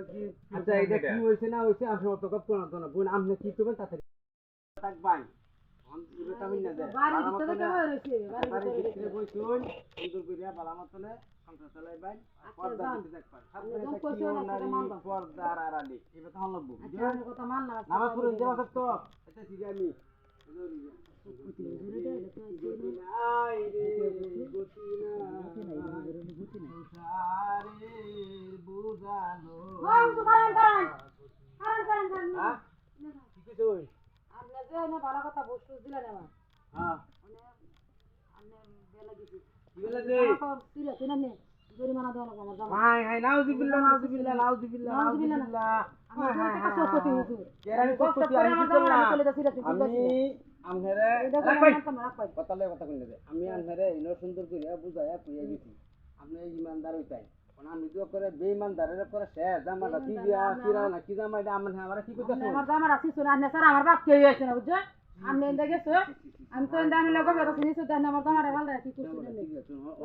কি আচ্ছা এটা কি হইছে না হইছে আপনি অত কপ কোন না বোন আপনি কি করবেন তাড়াতাড়ি থাক ভাই অন পুরো তামিল না যায় বাড়ির ভিতরে কেমন হইছে বাড়ির ভিতরে বইছুন সুন্দর করিয়া বালা মতনে সংসার চালাই ভাই পর্দা দিতে দেখবেন পর্দার আড়ালে এবার তখন লাগবো আমার কথা মান না নামাজ পড়ুন যাওয়া তো এটা ঠিক আমি ভালো কথা বসু দিলেন আমার হ্যাঁ জরিমানা দেওয়া লাগবে আমার জামা হাই হাই নাউজুবিল্লাহ নাউজুবিল্লাহ নাউজুবিল্লাহ নাউজুবিল্লাহ আমার কাছে সত্যি হুজুর কেরানি সত্যি আমি কি করলাম আমি আমহেরে কথালে কথা কইলে দে আমি আমহেরে ইনো সুন্দর কইয়া বুঝায়া কইয়া গেছি আপনি ইমানদার হইতাই কোন আমি তো করে বেঈমানদারের করে শেষ জামাটা কি দিয়া কিরা না কি জামা এটা আমরা কি কইতাছ আমার জামাটা শিশু না স্যার আমার বাপ কে হইছে না বুঝছো আমি এন্ডা গেছো আমি তো এন্ডা আমি লগো বেটা চিনিছো তাই আমার জামাটা ভালো রাখি করছি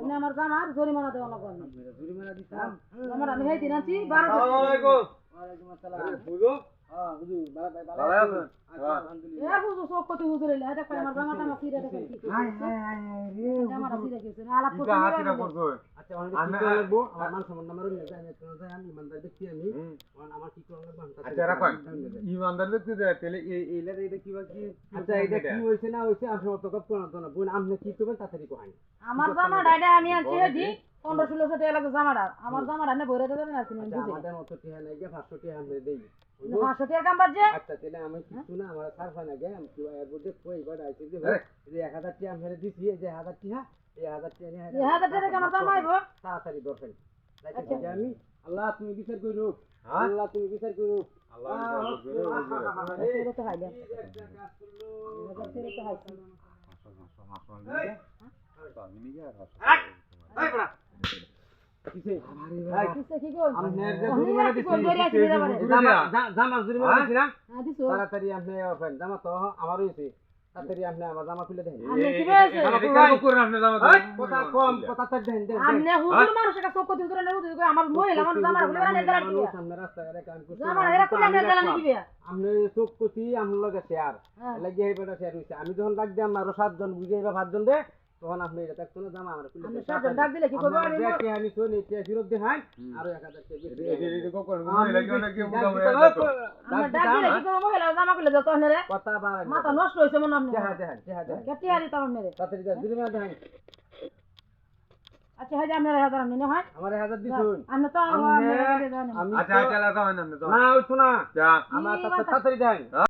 না আমার জামার জরিমানা দেওয়া লাগবে না জরিমানা দিতাম আমার আমি হেই দিন আছি 12 আসসালামু আলাইকুম ওয়ালাইকুম আসসালাম বুঝো হ্যাঁ হুজুর ভালো ভালো আছেন আলহামদুলিল্লাহ এ বুঝো সব কত হুজুর এলে এটা আমার জামাটা আমার সিরে দেখো কি হাই হাই হাই রে জামাটা সিরে গেছে আলাপ কি হাতিরা করছো আচ্ছা অনেক কি লাগবো আমার মান সম্মান নাম্বার নিয়ে যাই আমি ইমানদার ব্যক্তি আমি আমার কি করতে লাগবে আচ্ছা রাখুন ইমানদার ব্যক্তি তাহলে এইলার এটা কি আচ্ছা এটা কি হইছে না হইছে আপনি অত কপ কোন না বোন আপনি কি করবেন তাড়াতাড়ি কহাই আমার জামাটা এটা আমি আনছি দি 15-1600 টাকা লাগে জামাটা আমার জামাটা না ভরে দেবেন না তুমি বুঝি আমাদের মত টিহা নাই গে 500 টিহা আমরা দেই 500 টাকা কাম বাজে আচ্ছা তাহলে আমি কিছু না আমার সার হয় না গে আমি কি এয়ারপোর্টে কই গড আইছি যে 1000 টিহা আমরা দিছি যে 1000 টিহা এই 1000 টিহা নিয়ে 1000 টাকা আমার জামা আইবো তাড়াতাড়ি দরকার আচ্ছা আমি আল্লাহ তুমি বিচার কইরো আল্লাহ তুমি বিচার কইরো আল্লাহ বিচার এটা তো হাইলে একটা কাজ করলো এটা তো হাইছে এই বড়া কিসে ভাই কিসে কি কই আমি যে জরিমানা দিছি জামা জরিমানা দিছি না হ্যাঁ দিছো তাড়াতাড়ি আপনি ওপেন জামা তো আমার হইছে তাড়াতাড়ি আপনি আমার জামা খুলে দেন আপনি কি বলছেন কথা কম কথা তো দেন দেন আপনি হুজুর মানুষ একটা চোখ কত ধরে নেউ দিবে আমার মহিলা আমার জামা খুলে না দেলা দিবে সামনে রাস্তায় কাম করতে জামা এরা খুলে না দেলা দিবে আপনি চোখ কতি আমন লগে শেয়ার লাগি এই বেটা শেয়ার হইছে আমি যখন ডাক দিই আমার 7 জন বুঝাইবা 5 জন দে তখন আপনি এটা দেখছো না জামা আমার খুলে আপনি সব ডাক দিলে কি করব আমি দেখে আমি শুনি এটা ফিরত দেখাই আর 1000 টাকা আমরা ডাক দিলে কি করব মহিলা জামা খুলে দাও তো রে কথা বাড়াই মাথা নষ্ট হইছে মনে আপনি দেখেন কেটে আরি তার মেরে তাড়াতাড়ি জরিমানা দেন আচ্ছা হাজার আপনারা 1000 আমি না হয় আমার 1000 দিছুন আমরা তো আমি আচ্ছা আচ্ছা লাগাও না না ওই শোনা আমার তাড়াতাড়ি দেন